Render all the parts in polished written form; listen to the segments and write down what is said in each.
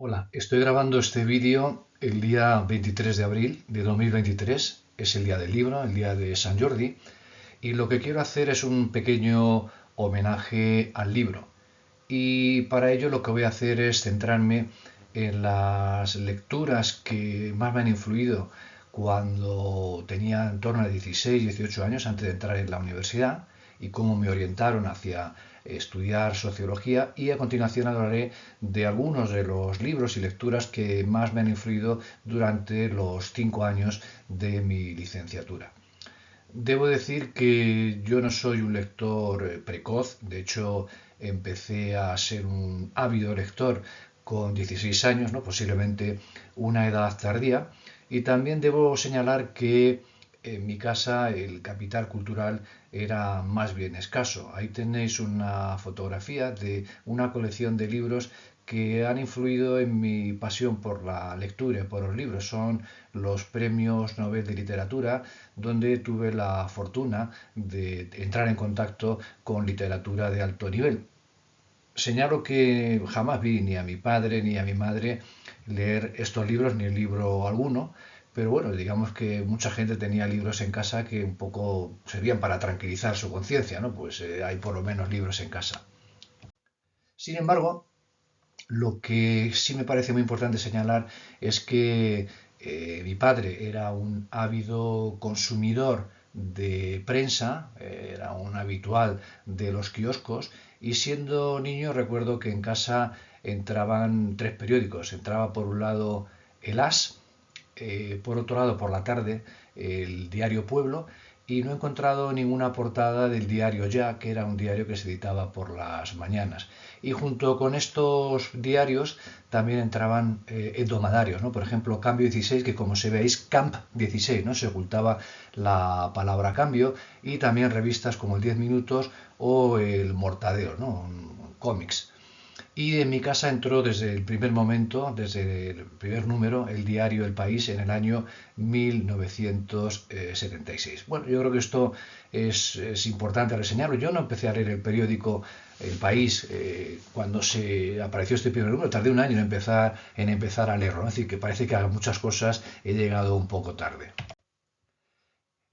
Hola, estoy grabando este vídeo el día 23 de abril de 2023. Es el día del libro, el día de San Jordi, y lo que quiero hacer es un pequeño homenaje al libro. Y para ello lo que voy a hacer es centrarme en las lecturas que más me han influido cuando tenía en torno a 16, 18 años antes de entrar en la universidad y cómo me orientaron hacia estudiar sociología, y a continuación hablaré de algunos de los libros y lecturas que más me han influido durante los 5 años de mi licenciatura. Debo decir que yo no soy un lector precoz. De hecho empecé a ser un ávido lector con 16 años, ¿no? Posiblemente una edad tardía, y también debo señalar que en mi casa el capital cultural era más bien escaso. Ahí tenéis una fotografía de una colección de libros que han influido en mi pasión por la lectura y por los libros. Son los premios Nobel de Literatura, donde tuve la fortuna de entrar en contacto con literatura de alto nivel. Señalo que jamás vi ni a mi padre ni a mi madre leer estos libros, ni el libro alguno, pero bueno, digamos que mucha gente tenía libros en casa que un poco servían para tranquilizar su conciencia, ¿no? Pues hay por lo menos libros en casa. Sin embargo, lo que sí me parece muy importante señalar es que mi padre era un ávido consumidor de prensa, era un habitual de los kioscos, y siendo niño recuerdo que en casa entraban tres periódicos. Entraba por un lado el As, por otro lado por la tarde el diario Pueblo, y no he encontrado ninguna portada del diario Ya, que era un diario que se editaba por las mañanas. Y junto con estos diarios también entraban endomadarios, ¿no? Por ejemplo, Cambio 16, que como se veis, Camp 16, ¿no? Se ocultaba la palabra cambio, y también revistas como el 10 Minutos o el Mortadelo, ¿no? Cómics. Y en mi casa entró desde el primer momento, desde el primer número, el diario El País en el año 1976. Bueno, yo creo que esto es importante reseñarlo. Yo no empecé a leer el periódico El País cuando se apareció este primer número. Tardé un año en empezar a leerlo, ¿no? Es decir, que parece que a muchas cosas he llegado un poco tarde.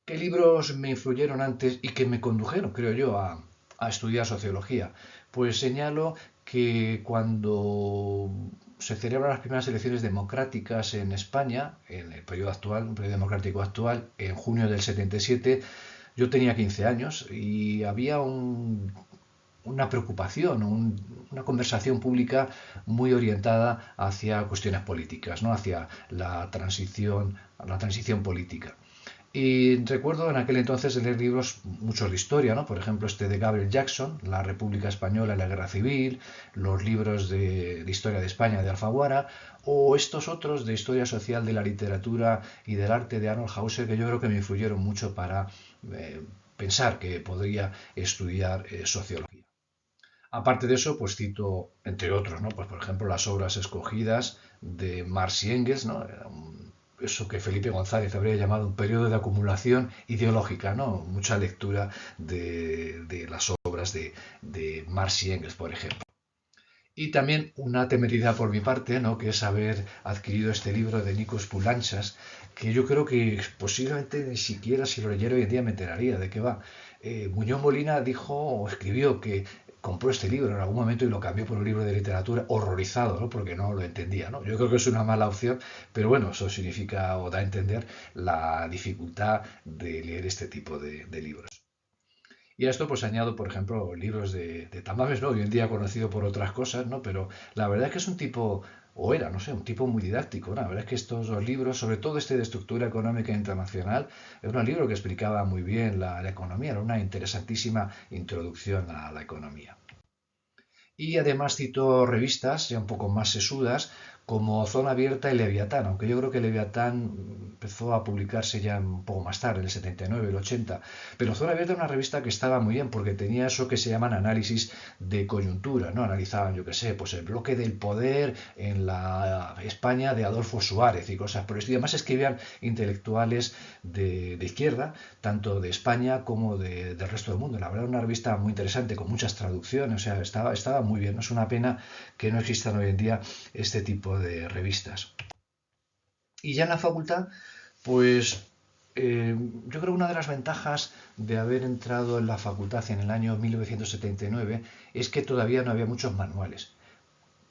¿Qué libros me influyeron antes y que me condujeron, creo yo, a estudiar sociología? Pues señalo que cuando se celebran las primeras elecciones democráticas en España, en el periodo actual, un periodo democrático actual, en junio del 77, yo tenía 15 años y había una preocupación, una conversación pública muy orientada hacia cuestiones políticas, ¿no? Hacia la transición política. Y recuerdo en aquel entonces leer libros, muchos de historia, ¿no? Por ejemplo, este de Gabriel Jackson, La República Española y la Guerra Civil, los libros de historia de España de Alfaguara, o estos otros de historia social de la literatura y del arte de Arnold Hauser, que yo creo que me influyeron mucho para pensar que podría estudiar sociología. Aparte de eso, pues cito, entre otros, ¿no? Pues por ejemplo, las obras escogidas de Marx y Engels, ¿no? Eso que Felipe González habría llamado un periodo de acumulación ideológica, ¿no? Mucha lectura de las obras de Marx y Engels, por ejemplo. Y también una temeridad por mi parte, ¿no? Que es haber adquirido este libro de Nikos Poulantzas, que yo creo que posiblemente ni siquiera si lo leyera hoy en día me enteraría de qué va. Muñoz Molina dijo o escribió que compró este libro en algún momento y lo cambió por un libro de literatura, horrorizado, ¿no? Porque no lo entendía, ¿no? Yo creo que es una mala opción, pero bueno, eso significa o da a entender la dificultad de leer este tipo de libros. Y a esto pues añado, por ejemplo, libros de Tamames, ¿no? Hoy en día conocido por otras cosas, ¿no? Pero la verdad es que es un tipo, o era, no sé, un tipo muy didáctico, ¿no? La verdad es que estos dos libros, sobre todo este de Estructura Económica Internacional, es un libro que explicaba muy bien la economía, era una interesantísima introducción a la economía. Y además citó revistas ya un poco más sesudas como Zona Abierta y Leviatán, aunque yo creo que Leviatán empezó a publicarse ya un poco más tarde, en el 79, el 80. Pero Zona Abierta era una revista que estaba muy bien porque tenía eso que se llaman análisis de coyuntura, ¿no? Analizaban, yo qué sé, pues el bloque del poder en la España de Adolfo Suárez y cosas por el estilo. Y además escribían intelectuales de izquierda, tanto de España como del resto del mundo. La verdad, una revista muy interesante, con muchas traducciones, o sea, estaba muy bien. No es una pena que no existan hoy en día este tipo tipo de revistas. Y ya en la facultad, pues yo creo que una de las ventajas de haber entrado en la facultad en el año 1979 es que todavía no había muchos manuales.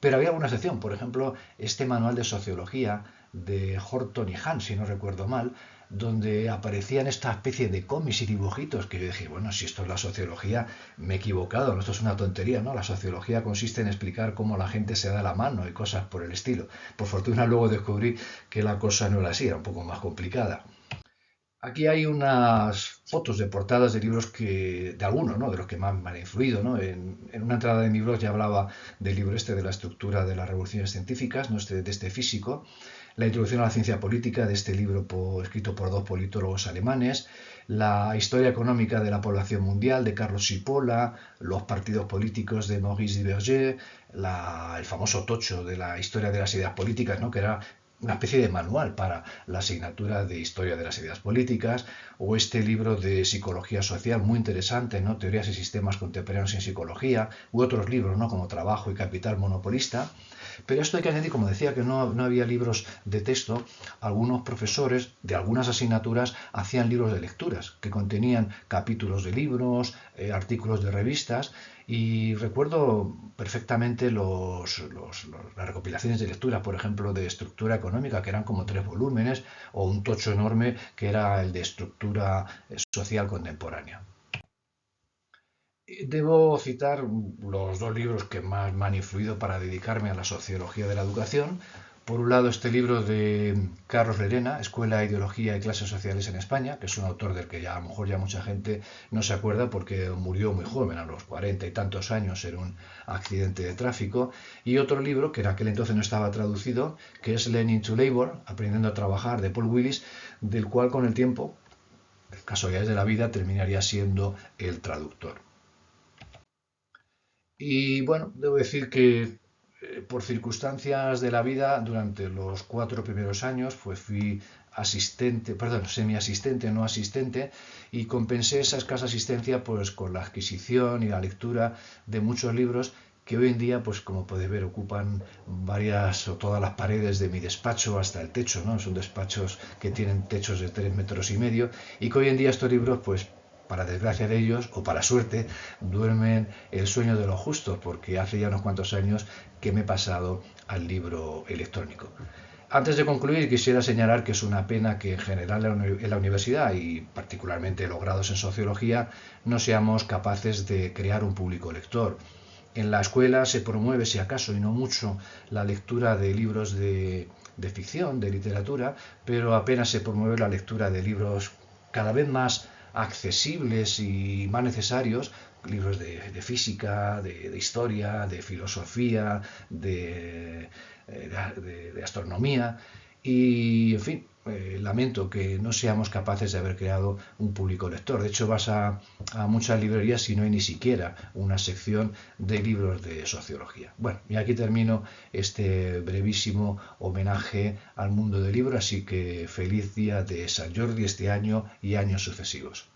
Pero había alguna excepción, por ejemplo, este manual de sociología de Horton y Hahn, si no recuerdo mal, donde aparecían esta especie de cómics y dibujitos que yo dije, bueno, si esto es la sociología, me he equivocado, no, esto es una tontería, ¿no? La sociología consiste en explicar cómo la gente se da la mano y cosas por el estilo. Por fortuna luego descubrí que la cosa no era así, era un poco más complicada. Aquí hay unas fotos de portadas de libros de algunos, ¿no? De los que más me han influido, ¿no? En una entrada de mi blog ya hablaba del libro este de la estructura de las revoluciones científicas, ¿no? De este físico, la introducción a la ciencia política de este libro escrito por dos politólogos alemanes, la historia económica de la población mundial de Carlos Cipolla, los partidos políticos de Maurice Duverger, el famoso tocho de la historia de las ideas políticas, ¿no? Que era una especie de manual para la asignatura de Historia de las Ideas Políticas, o este libro de Psicología Social muy interesante, ¿no? Teorías y sistemas contemporáneos en psicología, u otros libros, ¿no? Como Trabajo y Capital Monopolista. Pero esto hay que añadir, como decía, que no había libros de texto. Algunos profesores de algunas asignaturas hacían libros de lecturas que contenían capítulos de libros, artículos de revistas, y recuerdo perfectamente las recopilaciones de lectura, por ejemplo, de Estructura Económica, que eran como 3 volúmenes, o un tocho enorme que era el de Estructura Social Contemporánea. Debo citar los dos libros que más me han influido para dedicarme a la sociología de la educación. Por un lado, este libro de Carlos Lerena, Escuela, Ideología y Clases Sociales en España, que es un autor del que ya a lo mejor ya mucha gente no se acuerda porque murió muy joven, a los 40 y tantos años, en un accidente de tráfico. Y otro libro, que en aquel entonces no estaba traducido, que es Learning to Labor, Aprendiendo a Trabajar, de Paul Willis, del cual con el tiempo, casualidades de la vida, terminaría siendo el traductor. Y bueno, debo decir que por circunstancias de la vida, durante los 4 primeros años, pues fui asistente, perdón, semiasistente, no asistente, y compensé esa escasa asistencia pues con la adquisición y la lectura de muchos libros que hoy en día, pues como podéis ver, ocupan varias o todas las paredes de mi despacho hasta el techo, ¿no? Son despachos que tienen techos de 3,5 metros, y que hoy en día estos libros, pues para desgracia de ellos, o para suerte, duermen el sueño de los justos, porque hace ya unos cuantos años que me he pasado al libro electrónico. Antes de concluir, quisiera señalar que es una pena que en general en la universidad, y particularmente en los grados en sociología, no seamos capaces de crear un público lector. En la escuela se promueve, si acaso y no mucho, la lectura de libros de ficción, de literatura, pero apenas se promueve la lectura de libros cada vez más accesibles y más necesarios, libros de física, de historia, de filosofía, de astronomía, y en fin, lamento que no seamos capaces de haber creado un público lector. De hecho, vas a muchas librerías y no hay ni siquiera una sección de libros de sociología. Bueno, y aquí termino este brevísimo homenaje al mundo del libro, así que feliz día de San Jordi este año y años sucesivos.